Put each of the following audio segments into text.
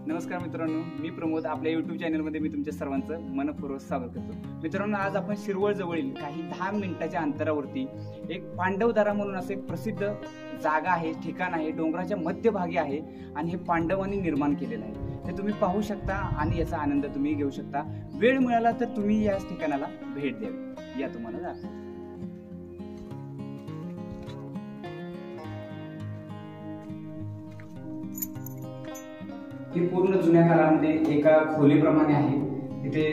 नमस्कार मित्रांनो, मी प्रमोद. आपल्या यूट्यूब चॅनलमध्ये मी तुमच्या सर्वांचं मनपूर्वक स्वागत करतो. मित्रांनो, आज आपण शिरवळ जवळील काही 10 मिनिटाच्या अंतरावरती एक पांडवदारा म्हणून असं एक प्रसिद्ध जागा आहे, ठिकाण आहे, डोंगराच्या मध्यभागी आहे आणि हे पांडवांनी निर्माण केलेलं आहे. ते तुम्ही पाहू शकता आणि याचा आनंद तुम्ही घेऊ शकता. वेळ मिळाला तर तुम्ही या ठिकाणाला भेट द्यावी. या तुम्हाला दाखवतो. ही पूर्ण जुन्या काळामध्ये एका खोलीप्रमाणे आहे. इथे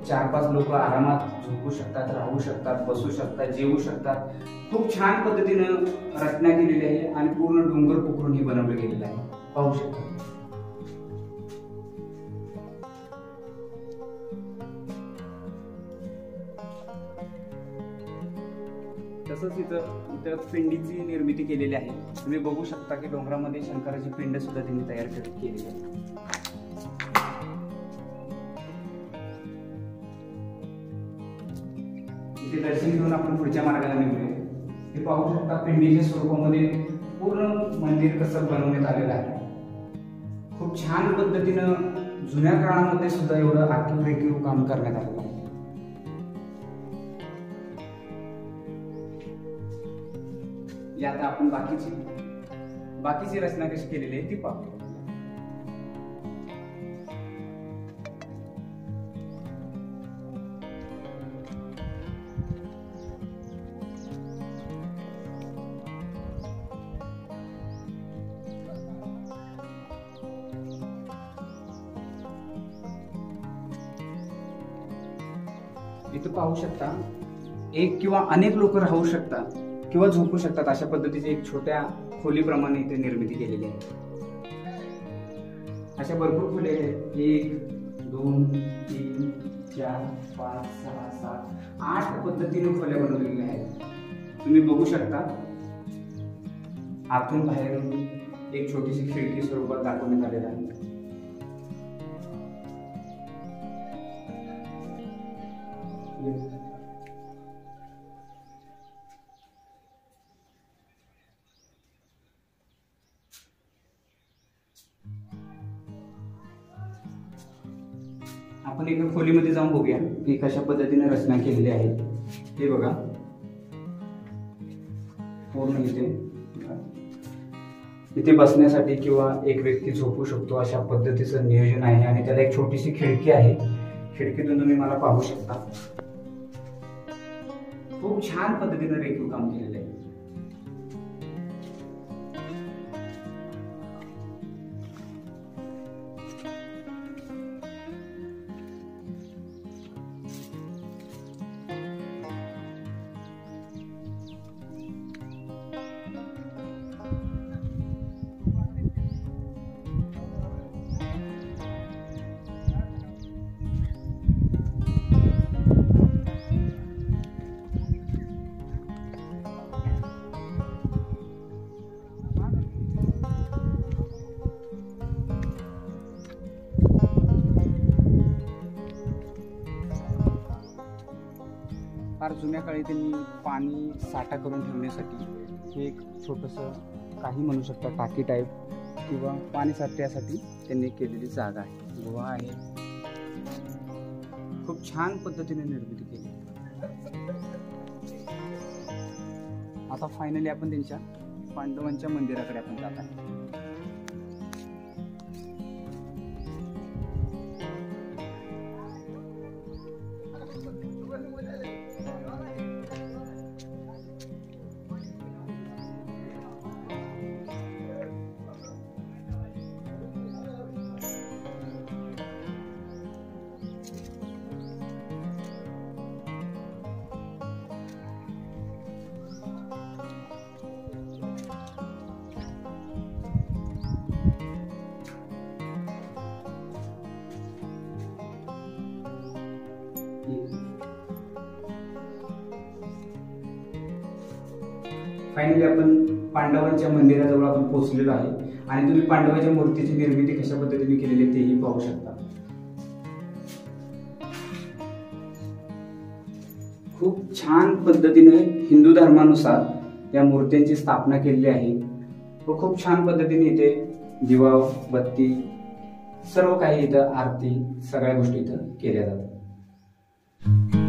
4-5 लोक आरामात झोपू शकतात, राहू शकतात, बसू शकतात, जेवू शकतात. खूप छान पद्धतीनं रचना केलेली आहे आणि पूर्ण डोंगर पोखरून ही बनवलं गेलेलं आहे. पाहू शकता. तसंच इथं पिंडीची निर्मिती केलेली आहे. तुम्ही बघू शकता की डोंगरामध्ये शंकराची पिंड सुद्धा त्यांनी तयार केलेली आहे. इथे दर्शन घेऊन आपण पुढच्या मार्गाला निघूया. हे पाहू शकता पिंडीच्या स्वरूपामध्ये पूर्ण मंदिर कसं बनवण्यात आलेलं आहे. खूप छान पद्धतीनं जुन्या काळामध्ये सुद्धा एवढं आखीव काम करण्यात आलेलं आहे. आता आपण बाकीची रचना कशी केलेली आहे ती पाहू. इथं पाहू शकता एक किंवा अनेक लोक राहू शकतात किंवा झोपू शकतात. अशा पद्धतीची एक छोट्या खोलीप्रमाणे इथे निर्मिती केलेली आहे. अशा भरपूर खोल्या आहेत. 1, 2, 3, 4, 5, 6, 7, 8 पद्धतीने खोल्या बनवलेल्या आहेत. तुम्ही बघू शकता. आतून बाहेरून एक छोटीशी खिडकी स्वरूपात दाखवण्यात आलेली आहे. आपण एका खोलीमध्ये जाऊन बघूया की कशा पद्धतीने रचना केलेली आहे. हे बघा, पूर्ण इथे बसण्यासाठी किंवा एक व्यक्ती झोपू शकतो अशा पद्धतीचं नियोजन आहे आणि त्याला एक छोटीशी खिडकी आहे. खिडकीतून तुम्ही मला पाहू शकता. खूप छान पद्धतीने रेखीव काम केलेलं आहे. फार जुन्या काळी त्यांनी पाणी साठा करून ठेवण्यासाठी हे एक छोटंसं काही म्हणू शकता टाकी टाईप किंवा पाणी साठ्यासाठी त्यांनी केलेली जागा आहे. गुहा आहे. खूप छान पद्धतीने निर्मिती केली. आता फायनली आपण त्यांच्या पांडवांच्या मंदिराकडे आपण जात आहे. फायनली आपण पांडवांच्या मंदिराजवळ आपण पोहोचलेलो आहे आणि तुम्ही पांडवांच्या मूर्तीची निर्मिती कशा पद्धतीने केलेली तेही पाहू शकता. खूप छान पद्धतीने हिंदू धर्मानुसार या मूर्त्यांची स्थापना केलेली आहे व खूप छान पद्धतीने इथे दिवा बत्ती सर्व काही इथं आरती सगळ्या गोष्टी इथं केल्या जातात.